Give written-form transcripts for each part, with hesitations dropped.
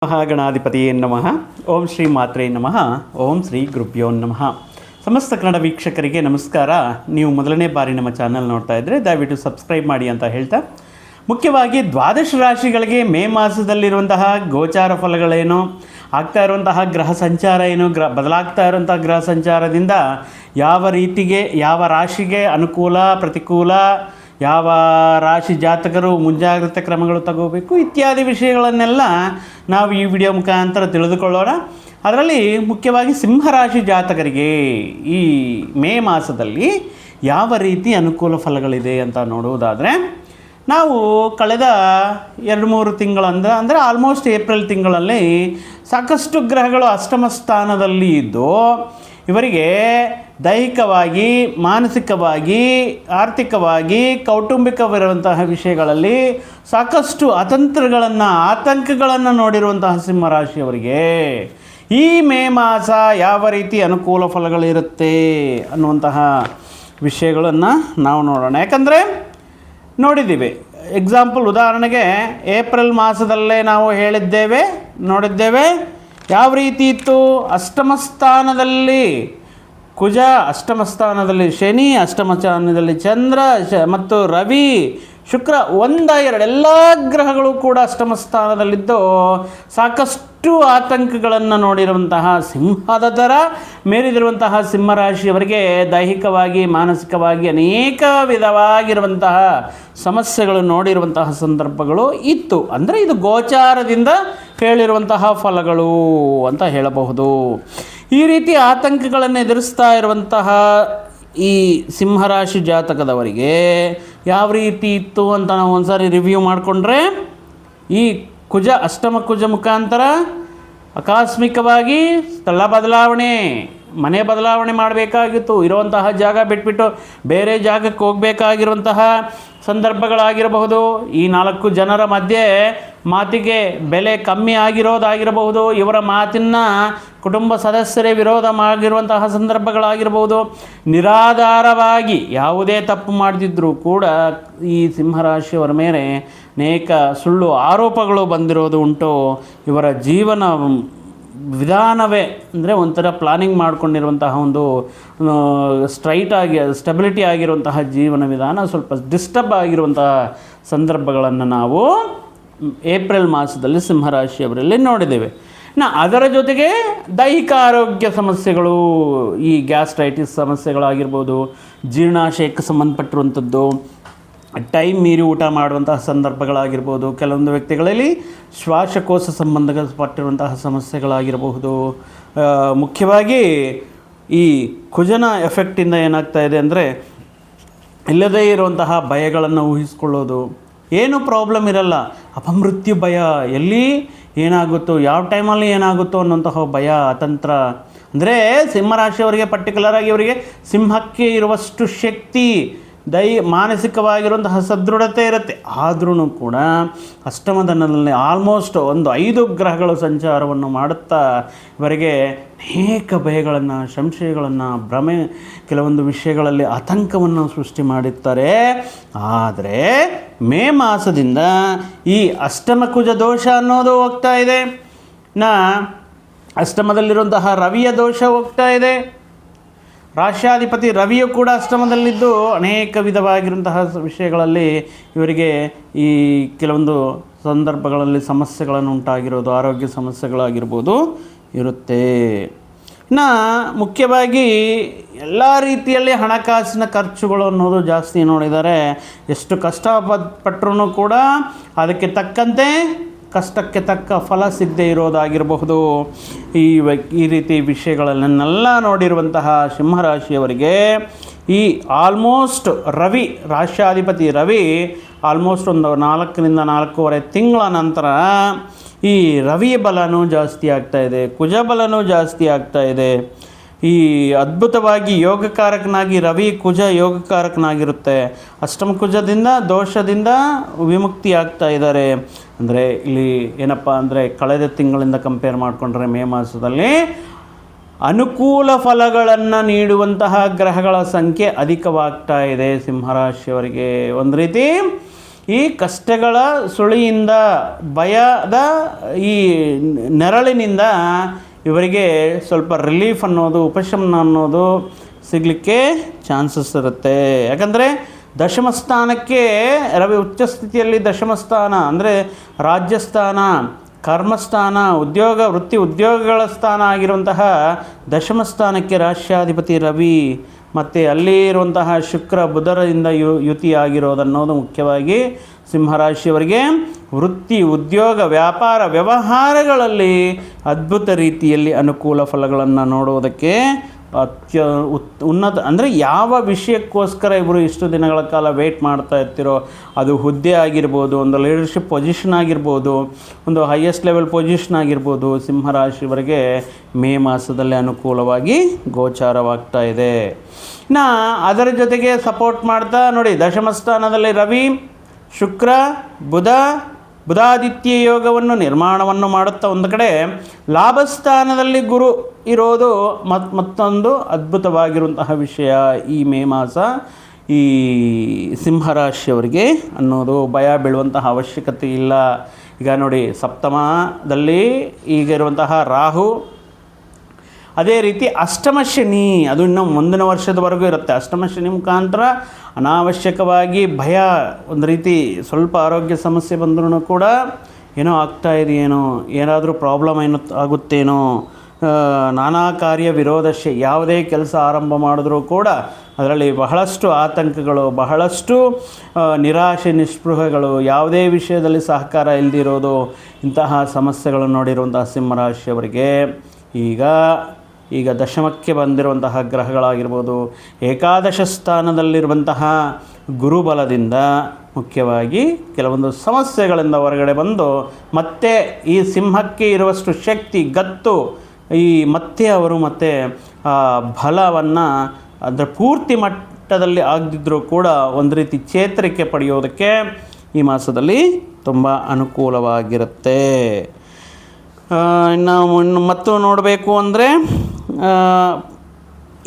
ಮಹಾಗಣಾಧಿಪತಿಯೇ ನಮಃ. ಓಂ ಶ್ರೀ ಮಾತ್ರೇ ನಮಃ. ಓಂ ಶ್ರೀ ಗುರುಭ್ಯೋ ನಮಃ. ಸಮಸ್ತ ಕನ್ನಡ ವೀಕ್ಷಕರಿಗೆ ನಮಸ್ಕಾರ. ನೀವು ಮೊದಲನೇ ಬಾರಿ ನಮ್ಮ ಚಾನಲ್ ನೋಡ್ತಾ ಇದ್ದರೆ ದಯವಿಟ್ಟು ಸಬ್ಸ್ಕ್ರೈಬ್ ಮಾಡಿ ಅಂತ ಹೇಳ್ತಾ, ಮುಖ್ಯವಾಗಿ ದ್ವಾದಶ ರಾಶಿಗಳಿಗೆ ಮೇ ಮಾಸದಲ್ಲಿರುವಂತಹ ಗೋಚಾರ ಫಲಗಳೇನು, ಆಗ್ತಾ ಇರುವಂತಹ ಗ್ರಹ ಸಂಚಾರ ಏನು, ಬದಲಾಗ್ತಾ ಇರುವಂಥ ಗ್ರಹ ಸಂಚಾರದಿಂದ ಯಾವ ರೀತಿಗೆ ಯಾವ ರಾಶಿಗೆ ಅನುಕೂಲ ಪ್ರತಿಕೂಲ, ಯಾವ ರಾಶಿ ಜಾತಕರು ಮುಂಜಾಗ್ರತೆ ಕ್ರಮಗಳು ತಗೋಬೇಕು ಇತ್ಯಾದಿ ವಿಷಯಗಳನ್ನೆಲ್ಲ ನಾವು ಈ ವಿಡಿಯೋ ಮುಖಾಂತರ ತಿಳಿದುಕೊಳ್ಳೋಣ. ಅದರಲ್ಲಿ ಮುಖ್ಯವಾಗಿ ಸಿಂಹರಾಶಿ ಜಾತಕರಿಗೆ ಈ ಮೇ ಮಾಸದಲ್ಲಿ ಯಾವ ರೀತಿ ಅನುಕೂಲ ಫಲಗಳಿದೆ ಅಂತ ನೋಡುವುದಾದರೆ, ನಾವು ಕಳೆದ 2-3 ತಿಂಗಳು ಅಂದರೆ ಆಲ್ಮೋಸ್ಟ್ ಏಪ್ರಿಲ್ ತಿಂಗಳಲ್ಲಿ ಸಾಕಷ್ಟು ಗ್ರಹಗಳು ಅಷ್ಟಮ ಸ್ಥಾನದಲ್ಲಿ ಇದ್ದು ಇವರಿಗೆ ದೈಹಿಕವಾಗಿ, ಮಾನಸಿಕವಾಗಿ, ಆರ್ಥಿಕವಾಗಿ, ಕೌಟುಂಬಿಕವಿರುವಂತಹ ವಿಷಯಗಳಲ್ಲಿ ಸಾಕಷ್ಟು ಆತಂಕಗಳನ್ನು ನೋಡಿರುವಂತಹ ಸಿಂಹರಾಶಿಯವರಿಗೆ ಈ ಮೇ ಮಾಸ ಯಾವ ರೀತಿ ಅನುಕೂಲ ಫಲಗಳಿರುತ್ತೆ ಅನ್ನುವಂತಹ ವಿಷಯಗಳನ್ನು ನಾವು ನೋಡೋಣ. ಯಾಕಂದರೆ ನೋಡಿದ್ದೀವಿ, ಎಕ್ಸಾಂಪಲ್ ಉದಾಹರಣೆಗೆ ಏಪ್ರಿಲ್ ಮಾಸದಲ್ಲೇ ನಾವು ನೋಡಿದ್ದೇವೆ ಯಾವ ರೀತಿ ಇತ್ತು. ಅಷ್ಟಮ ಸ್ಥಾನದಲ್ಲಿ ಕುಜ, ಅಷ್ಟಮ ಸ್ಥಾನದಲ್ಲಿ ಶನಿ, ಅಷ್ಟಮ ಸ್ಥಾನದಲ್ಲಿ ಚಂದ್ರ ಮತ್ತು ರವಿ, ಶುಕ್ರ, 1-2 ಎಲ್ಲ ಗ್ರಹಗಳು ಕೂಡ ಅಷ್ಟಮ ಸ್ಥಾನದಲ್ಲಿದ್ದು ಸಾಕಷ್ಟು ಆತಂಕಗಳನ್ನು ನೋಡಿರುವಂತಹ ಸಿಂಹದ ಥರ ಮೇಲಿದಿರುವಂತಹ ಸಿಂಹರಾಶಿಯವರಿಗೆ ದೈಹಿಕವಾಗಿ, ಮಾನಸಿಕವಾಗಿ ಅನೇಕ ವಿಧವಾಗಿರುವಂತಹ ಸಮಸ್ಯೆಗಳು ನೋಡಿರುವಂತಹ ಸಂದರ್ಭಗಳು ಇತ್ತು. ಅಂದರೆ ಇದು ಗೋಚಾರದಿಂದ ಹೇಳಿರುವಂತಹ ಫಲಗಳು ಅಂತ ಹೇಳಬಹುದು. ಈ ರೀತಿ ಆತಂಕಗಳನ್ನು ಎದುರಿಸ್ತಾ ಇರುವಂತಹ ಈ ಸಿಂಹರಾಶಿ ಜಾತಕದವರಿಗೆ ಯಾವ ರೀತಿ ಇತ್ತು ಅಂತ ನಾವು ಒಂದ್ಸಾರಿ ರಿವ್ಯೂ ಮಾಡಿಕೊಂಡ್ರೆ, ಈ ಕುಜ, ಅಷ್ಟಮ ಕುಜ ಮುಖಾಂತರ ಆಕಸ್ಮಿಕವಾಗಿ ಸ್ಥಳ ಬದಲಾವಣೆ, ಮನೆ ಬದಲಾವಣೆ ಮಾಡಬೇಕಾಗಿತ್ತು, ಇರುವಂತಹ ಜಾಗ ಬಿಟ್ಬಿಟ್ಟು ಬೇರೆ ಜಾಗಕ್ಕೆ ಹೋಗಬೇಕಾಗಿರುವಂತಹ ಸಂದರ್ಭಗಳಾಗಿರಬಹುದು. ಈ 4 ಜನರ ಮಧ್ಯೆ ಮಾತಿಗೆ ಬೆಲೆ ಕಮ್ಮಿ ಆಗಿರೋದಾಗಿರಬಹುದು, ಇವರ ಮಾತಿನ ಕುಟುಂಬ ಸದಸ್ಯರೇ ವಿರೋಧ ಮಾಡಿರುವಂತಹ ಸಂದರ್ಭಗಳಾಗಿರಬಹುದು. ನಿರಾಧಾರವಾಗಿ ಯಾವುದೇ ತಪ್ಪು ಮಾಡದಿದ್ದರೂ ಕೂಡ ಈ ಸಿಂಹರಾಶಿಯವರ ಮೇಲೆ ಅನೇಕ ಸುಳ್ಳು ಆರೋಪಗಳು ಬಂದಿರೋದು ಉಂಟು. ಇವರ ಜೀವನ ವಿಧಾನವೇ ಅಂದರೆ ಒಂಥರ ಪ್ಲಾನಿಂಗ್ ಮಾಡಿಕೊಂಡಿರುವಂತಹ ಒಂದು ಸ್ಟೆಬಿಲಿಟಿ ಆಗಿರುವಂತಹ ಜೀವನ ವಿಧಾನ ಸ್ವಲ್ಪ ಡಿಸ್ಟರ್ಬ್ ಆಗಿರುವಂತಹ ಸಂದರ್ಭಗಳನ್ನು ನಾವು ಏಪ್ರಿಲ್ ಮಾಸದಲ್ಲಿ ಸಿಂಹರಾಶಿಯವರಲ್ಲಿ ನೋಡಿದ್ದೇವೆ. ಅದರ ಜೊತೆಗೆ ದೈಹಿಕ ಆರೋಗ್ಯ ಸಮಸ್ಯೆಗಳು, ಈ ಗ್ಯಾಸ್ಟ್ರೈಟಿಸ್ ಸಮಸ್ಯೆಗಳಾಗಿರ್ಬೋದು, ಜೀರ್ಣಾಶಯಕ್ಕೆ ಸಂಬಂಧಪಟ್ಟಿರುವಂಥದ್ದು, ಟೈಮ್ ಮೀರಿ ಊಟ ಮಾಡುವಂತಹ ಸಂದರ್ಭಗಳಾಗಿರ್ಬೋದು, ಕೆಲವೊಂದು ವ್ಯಕ್ತಿಗಳಲ್ಲಿ ಶ್ವಾಸಕೋಶ ಸಂಬಂಧಪಟ್ಟಿರುವಂತಹ ಸಮಸ್ಯೆಗಳಾಗಿರಬಹುದು. ಮುಖ್ಯವಾಗಿ ಈ ಕುಜನ ಎಫೆಕ್ಟಿಂದ ಏನಾಗ್ತಾ ಇದೆ ಅಂದರೆ, ಇಲ್ಲದೇ ಇರುವಂತಹ ಭಯಗಳನ್ನು ಊಹಿಸ್ಕೊಳ್ಳೋದು, ಏನೂ ಪ್ರಾಬ್ಲಮ್ ಇರಲ್ಲ, ಅಪಮೃತ್ಯು ಭಯ, ಎಲ್ಲಿ ಏನಾಗುತ್ತೋ, ಯಾವ ಟೈಮಲ್ಲಿ ಏನಾಗುತ್ತೋ ಅನ್ನೋಂತಹ ಭಯ, ಅತಂತ್ರ. ಅಂದರೆ ಸಿಂಹರಾಶಿಯವರಿಗೆ ಪರ್ಟಿಕ್ಯುಲರಾಗಿ ಇವರಿಗೆ ಸಿಂಹಕ್ಕೆ ಇರುವಷ್ಟು ಶಕ್ತಿ, ಮಾನಸಿಕವಾಗಿರುವಂತಹ ಸದೃಢತೆ ಇರುತ್ತೆ. ಆದ್ರೂ ಕೂಡ ಅಷ್ಟಮದಲ್ಲಿ ಆಲ್ಮೋಸ್ಟ್ 5 ಗ್ರಹಗಳು ಸಂಚಾರವನ್ನು ಮಾಡುತ್ತಾ ಇವರಿಗೆ ಅನೇಕ ಭಯಗಳನ್ನು, ಸಂಶಯಗಳನ್ನು, ಭ್ರಮೆ, ಕೆಲವೊಂದು ವಿಷಯಗಳಲ್ಲಿ ಆತಂಕವನ್ನು ಸೃಷ್ಟಿ ಮಾಡಿರ್ತಾರೆ. ಆದರೆ ಮೇ ಮಾಸದಿಂದ ಈ ಅಷ್ಟಮ ಕುಜ ದೋಷ ಅನ್ನೋದು ಹೋಗ್ತಾ ಇದೆ, ಅಷ್ಟಮದಲ್ಲಿರುವಂತಹ ರವಿಯ ದೋಷ ಹೋಗ್ತಾ ಇದೆ. ರಾಶ್ಯಾಧಿಪತಿ ರವಿಯು ಕೂಡ ಅಷ್ಟಮದಲ್ಲಿದ್ದು ಅನೇಕ ವಿಧವಾಗಿರುವಂತಹ ವಿಷಯಗಳಲ್ಲಿ ಇವರಿಗೆ ಈ ಕೆಲವೊಂದು ಸಂದರ್ಭಗಳಲ್ಲಿ ಸಮಸ್ಯೆಗಳನ್ನು ಉಂಟಾಗಿರೋದು, ಆರೋಗ್ಯ ಸಮಸ್ಯೆಗಳಾಗಿರ್ಬೋದು ಇರುತ್ತೆ. ಮುಖ್ಯವಾಗಿ ಎಲ್ಲ ರೀತಿಯಲ್ಲಿ ಹಣಕಾಸಿನ ಖರ್ಚುಗಳು ಅನ್ನೋದು ಜಾಸ್ತಿ ನೋಡಿದರೆ, ಎಷ್ಟು ಕಷ್ಟಪಟ್ಟರೂ ಕೂಡ ಅದಕ್ಕೆ ತಕ್ಕಂತೆ ಕಷ್ಟಕ್ಕೆ ತಕ್ಕ ಫಲ ಸಿಗದೆ ಇರೋದಾಗಿರಬಹುದು. ಈ ರೀತಿ ವಿಷಯಗಳನ್ನೆಲ್ಲ ನೋಡಿರುವಂತಹ ಸಿಂಹರಾಶಿಯವರಿಗೆ ಈ ಆಲ್ಮೋಸ್ಟ್ ರವಿ, ರಾಶ್ಯಾಧಿಪತಿ ರವಿ ಆಲ್ಮೋಸ್ಟ್ ಒಂದು 4ರಿಂದ 4.5 ತಿಂಗಳ ನಂತರ ಈ ರವಿಯ ಬಲನೂ ಜಾಸ್ತಿ ಆಗ್ತಾ ಇದೆ, ಕುಜ ಬಲನೂ ಜಾಸ್ತಿ ಆಗ್ತಾ ಇದೆ. ಈ ಅದ್ಭುತವಾಗಿ ಯೋಗಕಾರಕನಾಗಿ ರವಿ ಕುಜ ಯೋಗಕಾರಕನಾಗಿರುತ್ತೆ. ಅಷ್ಟಮ ಕುಜದಿಂದ ದೋಷದಿಂದ ವಿಮುಕ್ತಿ ಆಗ್ತಾ ಇದ್ದಾರೆ. ಅಂದರೆ ಇಲ್ಲಿ ಏನಪ್ಪ ಅಂದರೆ, ಕಳೆದ ತಿಂಗಳಿಂದ ಕಂಪೇರ್ ಮಾಡಿಕೊಂಡ್ರೆ ಮೇ ಮಾಸದಲ್ಲಿ ಅನುಕೂಲ ಫಲಗಳನ್ನು ನೀಡುವಂತಹ ಗ್ರಹಗಳ ಸಂಖ್ಯೆ ಅಧಿಕವಾಗ್ತಾ ಇದೆ ಸಿಂಹರಾಶಿಯವರಿಗೆ. ಒಂದು ರೀತಿ ಈ ಕಷ್ಟಗಳ ಸುಳಿಯಿಂದ ಭಯದ ಈ ನೆರಳಿನಿಂದ ಇವರಿಗೆ ಸ್ವಲ್ಪ ರಿಲೀಫ್ ಅನ್ನೋದು, ಉಪಶಮನ ಅನ್ನೋದು ಸಿಗಲಿಕ್ಕೆ ಚಾನ್ಸಸ್ ಇರುತ್ತೆ. ಯಾಕಂದರೆ ದಶಮ ಸ್ಥಾನಕ್ಕೆ ರವಿ ಉಚ್ಚ ಸ್ಥಿತಿಯಲ್ಲಿ ದಶಮ ಸ್ಥಾನ ಅಂದರೆ ರಾಜ್ಯಸ್ಥಾನ, ಕರ್ಮಸ್ಥಾನ, ವೃತ್ತಿ ಉದ್ಯೋಗಗಳ ಸ್ಥಾನ ಆಗಿರುವಂತಹ ದಶಮ ಸ್ಥಾನಕ್ಕೆ ರಾಷ್ಟ್ರಾಧಿಪತಿ ರವಿ ಮತ್ತು ಅಲ್ಲಿ ಇರುವಂತಹ ಶುಕ್ರ ಬುಧರಿಂದ ಯುತಿಯಾಗಿರೋದನ್ನೋದು ಮುಖ್ಯವಾಗಿ ಸಿಂಹರಾಶಿಯವರಿಗೆ ವೃತ್ತಿ ಉದ್ಯೋಗ ವ್ಯಾಪಾರ ವ್ಯವಹಾರಗಳಲ್ಲಿ ಅದ್ಭುತ ರೀತಿಯಲ್ಲಿ ಅನುಕೂಲ ಫಲಗಳನ್ನು ನೋಡುವುದಕ್ಕೆ ಉನ್ನತ ಅಂದರೆ ಯಾವ ವಿಷಯಕ್ಕೋಸ್ಕರ ಇವರು ಇಷ್ಟು ದಿನಗಳ ಕಾಲ ವೆಯ್ಟ್ ಮಾಡ್ತಾ ಇರ್ತಿರೋ, ಅದು ಹುದ್ದೆ ಆಗಿರ್ಬೋದು, ಒಂದು ಲೀಡರ್ಶಿಪ್ ಪೊಸಿಷನ್ ಆಗಿರ್ಬೋದು, ಒಂದು ಹೈಯೆಸ್ಟ್ ಲೆವೆಲ್ ಪೊಸಿಷನ್ ಆಗಿರ್ಬೋದು, ಸಿಂಹರಾಶಿಯವರಿಗೆ ಮೇ ಮಾಸದಲ್ಲಿ ಅನುಕೂಲವಾಗಿ ಗೋಚಾರವಾಗ್ತಾ ಇದೆ. ಇನ್ನು ಅದರ ಜೊತೆಗೆ ಸಪೋರ್ಟ್ ಮಾಡ್ತಾ ನೋಡಿ, ದಶಮ ಸ್ಥಾನದಲ್ಲಿ ರವಿ, ಶುಕ್ರ, ಬುಧಾದಿತ್ಯ ಯೋಗವನ್ನು ನಿರ್ಮಾಣವನ್ನು ಮಾಡುತ್ತಾ ಒಂದು ಕಡೆ ಲಾಭಸ್ಥಾನದಲ್ಲಿ ಗುರು ಇರೋದು ಮತ್ತೊಂದು ಅದ್ಭುತವಾಗಿರುವಂತಹ ವಿಷಯ ಈ ಮೇ ಮಾಸ ಈ ಸಿಂಹರಾಶಿಯವರಿಗೆ ಅನ್ನೋದು. ಭಯ ಬೀಳುವಂತಹ ಅವಶ್ಯಕತೆ ಇಲ್ಲ. ಈಗ ನೋಡಿ, ಸಪ್ತಮದಲ್ಲಿ ಈಗ ಇರುವಂತಹ ರಾಹು, ಅದೇ ರೀತಿ ಅಷ್ಟಮ ಶನಿ, ಅದು ಇನ್ನೂ ಮುಂದಿನ ವರ್ಷದವರೆಗೂ ಇರುತ್ತೆ. ಅಷ್ಟಮ ಶನಿ ಮುಖಾಂತರ ಅನಾವಶ್ಯಕವಾಗಿ ಭಯ, ಒಂದು ರೀತಿ ಸ್ವಲ್ಪ ಆರೋಗ್ಯ ಸಮಸ್ಯೆ ಬಂದ್ರೂ ಕೂಡ ಏನೋ ಆಗ್ತಾ ಇದೆಯೇನೋ, ಏನಾದರೂ ಪ್ರಾಬ್ಲಮ್ ಏನೋ ಆಗುತ್ತೇನೋ, ನಾನಾ ಕಾರ್ಯ ವಿರೋಧಶೆ, ಯಾವುದೇ ಕೆಲಸ ಆರಂಭ ಮಾಡಿದ್ರೂ ಕೂಡ ಅದರಲ್ಲಿ ಬಹಳಷ್ಟು ಆತಂಕಗಳು, ಬಹಳಷ್ಟು ನಿರಾಶೆ ನಿಸ್ಪೃಹಗಳು, ಯಾವುದೇ ವಿಷಯದಲ್ಲಿ ಸಹಕಾರ ಇಲ್ಲದಿರೋದು, ಇಂತಹ ಸಮಸ್ಯೆಗಳು ನೋಡಿರುವಂತಹ ಸಿಂಹರಾಶಿಯವರಿಗೆ ಈಗ ದಶಮಕ್ಕೆ ಬಂದಿರುವಂತಹ ಗ್ರಹಗಳಾಗಿರ್ಬೋದು, ಏಕಾದಶ ಸ್ಥಾನದಲ್ಲಿರುವಂತಹ ಗುರುಬಲದಿಂದ ಮುಖ್ಯವಾಗಿ ಕೆಲವೊಂದು ಸಮಸ್ಯೆಗಳಿಂದ ಹೊರಗಡೆ ಬಂದು ಮತ್ತೆ ಈ ಸಿಂಹಕ್ಕೆ ಇರುವಷ್ಟು ಶಕ್ತಿ, ಗತ್ತು, ಮತ್ತೆ ಅವರು ಮತ್ತೆ ಬಲವನ್ನು ಅಂದರೆ ಪೂರ್ತಿ ಮಟ್ಟದಲ್ಲಿ ಆಗದಿದ್ದರೂ ಕೂಡ ಒಂದು ರೀತಿ ಚೇತರಿಕೆ ಪಡೆಯೋದಕ್ಕೆ ಈ ಮಾಸದಲ್ಲಿ ತುಂಬ ಅನುಕೂಲವಾಗಿರುತ್ತೆ. ಇನ್ನು ಮತ್ತು ನೋಡಬೇಕು ಅಂದರೆ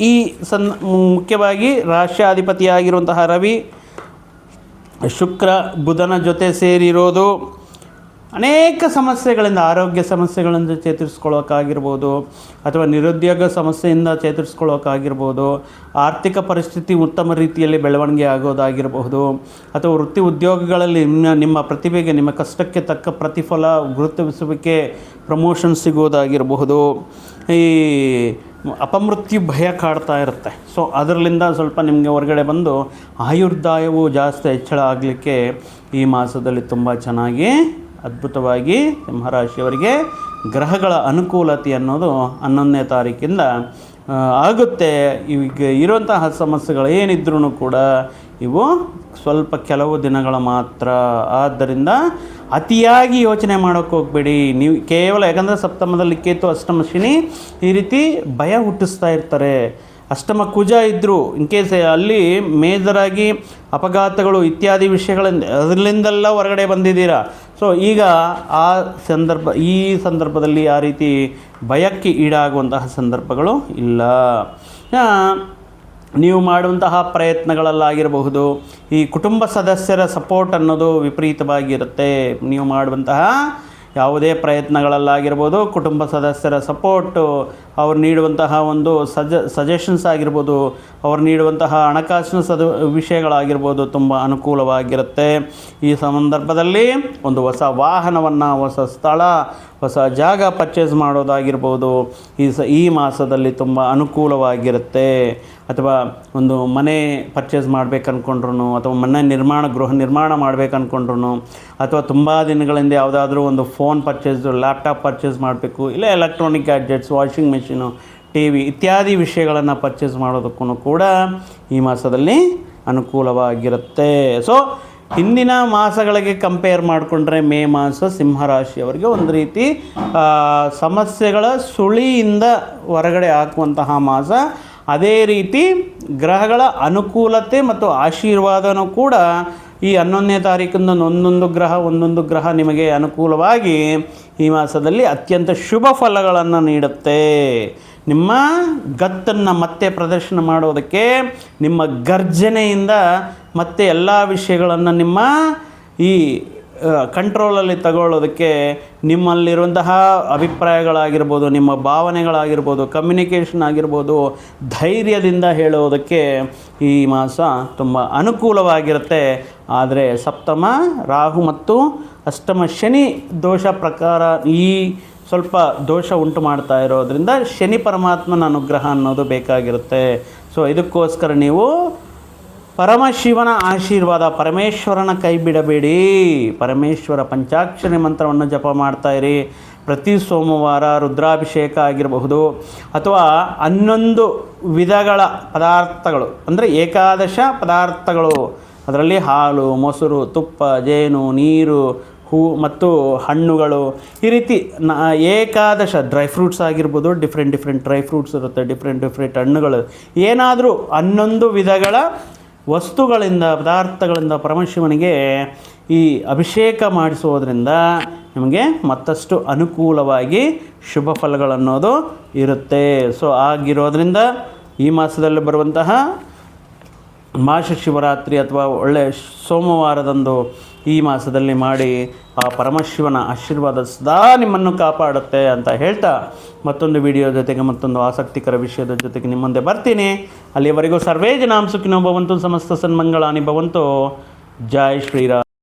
ಈ ಮುಖ್ಯವಾಗಿ ರಾಷ್ಟ್ರಾಧಿಪತಿಯಾಗಿರುವಂತಹ ರವಿ, ಶುಕ್ರ, ಬುಧನ ಜೊತೆ ಸೇರಿರೋದು ಅನೇಕ ಸಮಸ್ಯೆಗಳಿಂದ, ಆರೋಗ್ಯ ಸಮಸ್ಯೆಗಳಿಂದ ಚೇತರಿಸ್ಕೊಳ್ಳೋಕ್ಕಾಗಿರ್ಬೋದು, ಅಥವಾ ನಿರುದ್ಯೋಗ ಸಮಸ್ಯೆಯಿಂದ ಚೇತರಿಸ್ಕೊಳ್ಳೋಕ್ಕಾಗಿರ್ಬೋದು, ಆರ್ಥಿಕ ಪರಿಸ್ಥಿತಿ ಉತ್ತಮ ರೀತಿಯಲ್ಲಿ ಬೆಳವಣಿಗೆ ಆಗೋದಾಗಿರಬಹುದು, ಅಥವಾ ವೃತ್ತಿ ಉದ್ಯೋಗಗಳಲ್ಲಿ ನಿಮ್ಮ ಪ್ರತಿಭೆಗೆ, ನಿಮ್ಮ ಕಷ್ಟಕ್ಕೆ ತಕ್ಕ ಪ್ರತಿಫಲ, ಗುರುತಿಸುವಿಕೆ, ಪ್ರಮೋಷನ್ ಸಿಗೋದಾಗಿರಬಹುದು. ಈ ಅಪಮೃತ್ಯು ಭಯ ಕಾಡ್ತಾ ಇರುತ್ತೆ. ಸೊ ಅದರಲ್ಲಿಂದ ಸ್ವಲ್ಪ ನಿಮಗೆ ಹೊರಗಡೆ ಬಂದು ಆಯುರ್ದಾಯವು ಜಾಸ್ತಿ ಹೆಚ್ಚಳ ಆಗಲಿಕ್ಕೆ ಈ ಮಾಸದಲ್ಲಿ ತುಂಬ ಚೆನ್ನಾಗಿ ಅದ್ಭುತವಾಗಿ ಸಿಂಹರಾಶಿಯವರಿಗೆ ಗ್ರಹಗಳ ಅನುಕೂಲತೆ ಅನ್ನೋದು 11ನೇ ತಾರೀಕಿಂದ ಆಗುತ್ತೆ. ಈಗ ಇರುವಂತಹ ಸಮಸ್ಯೆಗಳು ಏನಿದ್ರೂ ಕೂಡ ಇವು ಸ್ವಲ್ಪ ಕೆಲವು ದಿನಗಳ ಮಾತ್ರ. ಆದ್ದರಿಂದ ಅತಿಯಾಗಿ ಯೋಚನೆ ಮಾಡೋಕ್ಕೆ ಹೋಗಬೇಡಿ ನೀವು. ಕೇವಲ ಯಾಕಂದರೆ ಸಪ್ತಮದಲ್ಲಿ ಕೇತು, ಅಷ್ಟಮ ಶನಿ ಈ ರೀತಿ ಭಯ ಹುಟ್ಟಿಸ್ತಾ ಇರ್ತಾರೆ. ಅಷ್ಟಮ ಕುಜ ಇದ್ದರು ಇನ್ ಕೇಸ್ ಅಲ್ಲಿ ಮೇಜರಾಗಿ ಅಪಘಾತಗಳು ಇತ್ಯಾದಿ ವಿಷಯಗಳಿಂದ ಅದರಲ್ಲಿಂದೆಲ್ಲ ಹೊರಗಡೆ ಬಂದಿದ್ದೀರಾ. ಸೊ ಈಗ ಈ ಸಂದರ್ಭದಲ್ಲಿ ಆ ರೀತಿ ಭಯಕ್ಕೆ ಈಡಾಗುವಂತಹ ಸಂದರ್ಭಗಳು ಇಲ್ಲ. ನೀವು ಮಾಡುವಂತಹ ಪ್ರಯತ್ನಗಳಲ್ಲಾಗಿರಬಹುದು, ಈ ಕುಟುಂಬ ಸದಸ್ಯರ ಸಪೋರ್ಟ್ ಅನ್ನೋದು ವಿಪರೀತವಾಗಿರುತ್ತೆ. ನೀವು ಮಾಡುವಂತಹ ಯಾವುದೇ ಪ್ರಯತ್ನಗಳಲ್ಲಾಗಿರ್ಬೋದು, ಕುಟುಂಬ ಸದಸ್ಯರ ಸಪೋರ್ಟು, ಅವ್ರು ನೀಡುವಂತಹ ಒಂದು ಸಜೆಷನ್ಸ್ ಆಗಿರ್ಬೋದು, ಅವ್ರು ನೀಡುವಂತಹ ಹಣಕಾಸಿನ ವಿಷಯಗಳಾಗಿರ್ಬೋದು ತುಂಬ ಅನುಕೂಲವಾಗಿರುತ್ತೆ. ಈ ಸಂದರ್ಭದಲ್ಲಿ ಒಂದು ಹೊಸ ವಾಹನವನ್ನು, ಹೊಸ ಸ್ಥಳ, ಹೊಸ ಜಾಗ ಪರ್ಚೇಸ್ ಮಾಡೋದಾಗಿರ್ಬೋದು ಈ ಮಾಸದಲ್ಲಿ ತುಂಬ ಅನುಕೂಲವಾಗಿರುತ್ತೆ. ಅಥವಾ ಒಂದು ಮನೆ ಪರ್ಚೇಸ್ ಮಾಡಬೇಕಂದ್ಕೊಂಡ್ರು, ಅಥವಾ ಗೃಹ ನಿರ್ಮಾಣ ಮಾಡಬೇಕಂದ್ಕೊಂಡ್ರು, ಅಥವಾ ತುಂಬ ದಿನಗಳಿಂದ ಯಾವುದಾದ್ರೂ ಒಂದು ಫೋನ್ ಲ್ಯಾಪ್ಟಾಪ್ ಪರ್ಚೇಸ್ ಮಾಡಬೇಕು, ಇಲ್ಲ electronic gadgets, washing machine, T V ಇತ್ಯಾದಿ ವಿಷಯಗಳನ್ನು ಪರ್ಚೇಸ್ ಮಾಡೋದಕ್ಕೂ ಕೂಡ ಈ ಮಾಸದಲ್ಲಿ ಅನುಕೂಲವಾಗಿರುತ್ತೆ. ಸೊ ಹಿಂದಿನ ಮಾಸಗಳಿಗೆ ಕಂಪೇರ್ ಮಾಡಿಕೊಂಡ್ರೆ ಮೇ ಮಾಸ ಸಿಂಹರಾಶಿಯವರಿಗೆ ಒಂದು ರೀತಿ ಸಮಸ್ಯೆಗಳ ಸುಳಿಯಿಂದ ಹೊರಗಡೆ ಹಾಕುವಂತಹ ಮಾಸ. ಅದೇ ರೀತಿ ಗ್ರಹಗಳ ಅನುಕೂಲತೆ ಮತ್ತು ಆಶೀರ್ವಾದನೂ ಕೂಡ ಈ 11ನೇ ತಾರೀಕಿಂದ ಒಂದೊಂದು ಗ್ರಹ ನಿಮಗೆ ಅನುಕೂಲವಾಗಿ ಈ ಮಾಸದಲ್ಲಿ ಅತ್ಯಂತ ಶುಭ ಫಲಗಳನ್ನು ನೀಡುತ್ತೆ. ನಿಮ್ಮ ಗತ್ತನ್ನು ಮತ್ತೆ ಪ್ರದರ್ಶನ ಮಾಡೋದಕ್ಕೆ, ನಿಮ್ಮ ಗರ್ಜನೆಯಿಂದ ಮತ್ತೆ ಎಲ್ಲ ವಿಷಯಗಳನ್ನು ನಿಮ್ಮ ಈ ಕಂಟ್ರೋಲಲ್ಲಿ ತಗೊಳ್ಳೋದಕ್ಕೆ ನಿಮ್ಮಲ್ಲಿರುವಂತಹ ಅಭಿಪ್ರಾಯಗಳಾಗಿರ್ಬೋದು, ನಿಮ್ಮ ಭಾವನೆಗಳಾಗಿರ್ಬೋದು, ಕಮ್ಯುನಿಕೇಷನ್ ಆಗಿರ್ಬೋದು, ಧೈರ್ಯದಿಂದ ಹೇಳೋದಕ್ಕೆ ಈ ಮಾಸ ತುಂಬ ಅನುಕೂಲವಾಗಿರುತ್ತೆ. ಆದರೆ ಸಪ್ತಮ ರಾಹು ಮತ್ತು ಅಷ್ಟಮ ಶನಿ ದೋಷ ಪ್ರಕಾರ ಈ ಸ್ವಲ್ಪ ದೋಷ ಉಂಟು ಮಾಡ್ತಾ ಇರೋದ್ರಿಂದ ಶನಿ ಪರಮಾತ್ಮನ ಅನುಗ್ರಹ ಅನ್ನೋದು ಬೇಕಾಗಿರುತ್ತೆ. ಸೊ ಇದಕ್ಕೋಸ್ಕರ ನೀವು ಪರಮಶಿವನ ಆಶೀರ್ವಾದ, ಪರಮೇಶ್ವರನ ಕೈ ಬಿಡಬೇಡಿ. ಪರಮೇಶ್ವರ ಪಂಚಾಕ್ಷರಿ ಮಂತ್ರವನ್ನು ಜಪ ಮಾಡ್ತಾಯಿರಿ. ಪ್ರತಿ ಸೋಮವಾರ ರುದ್ರಾಭಿಷೇಕ ಆಗಿರಬಹುದು, ಅಥವಾ 11 ವಿಧಗಳ ಪದಾರ್ಥಗಳು ಅಂದರೆ ಏಕಾದಶ ಪದಾರ್ಥಗಳು, ಅದರಲ್ಲಿ ಹಾಲು, ಮೊಸರು, ತುಪ್ಪ, ಜೇನು, ನೀರು, ಹೂ ಮತ್ತು ಹಣ್ಣುಗಳು, ಈ ರೀತಿ ಏಕಾದಶ ಡ್ರೈ ಫ್ರೂಟ್ಸ್ ಆಗಿರ್ಬೋದು, ಡಿಫ್ರೆಂಟ್ ಡ್ರೈ ಫ್ರೂಟ್ಸ್ ಇರುತ್ತೆ, ಡಿಫ್ರೆಂಟ್ ಹಣ್ಣುಗಳು, ಏನಾದರೂ 11 ವಿಧಗಳ ವಸ್ತುಗಳಿಂದ, ಪದಾರ್ಥಗಳಿಂದ ಪರಮಶಿವನಿಗೆ ಈ ಅಭಿಷೇಕ ಮಾಡಿಸೋದ್ರಿಂದ ನಿಮಗೆ ಮತ್ತಷ್ಟು ಅನುಕೂಲವಾಗಿ ಶುಭ ಫಲಗಳನ್ನೋದು ಇರುತ್ತೆ. ಸೊ ಆಗಿರೋದ್ರಿಂದ ಈ ಮಾಸದಲ್ಲಿ ಬರುವಂತಹ ಮಾಸ ಶಿವರಾತ್ರಿ ಅಥವಾ ಒಳ್ಳೆಯ ಸೋಮವಾರದಂದು ಈ ಮಾಸದಲ್ಲಿ ಮಾಡಿ, ಆ ಪರಮಶಿವನ ಆಶೀರ್ವಾದ ಸದಾ ನಿಮ್ಮನ್ನು ಕಾಪಾಡುತ್ತೆ ಅಂತ ಹೇಳ್ತಾ, ಮತ್ತೊಂದು ವಿಡಿಯೋ ಜೊತೆಗೆ ಮತ್ತೊಂದು ಆಸಕ್ತಿಕರ ವಿಷಯದ ಜೊತೆಗೆ ನಿಮ್ಮ ಮುಂದೆ ಬರ್ತೀನಿ. ಅಲ್ಲಿಯವರೆಗೂ ಸರ್ವೇ ಜನಾಂ ಸುಖಿನೋ ಭವಂತು, ಸಮಸ್ತ ಸನ್ಮಂಗಳಾನಿ ಭವಂತು. ಜೈ ಶ್ರೀರಾಮ್.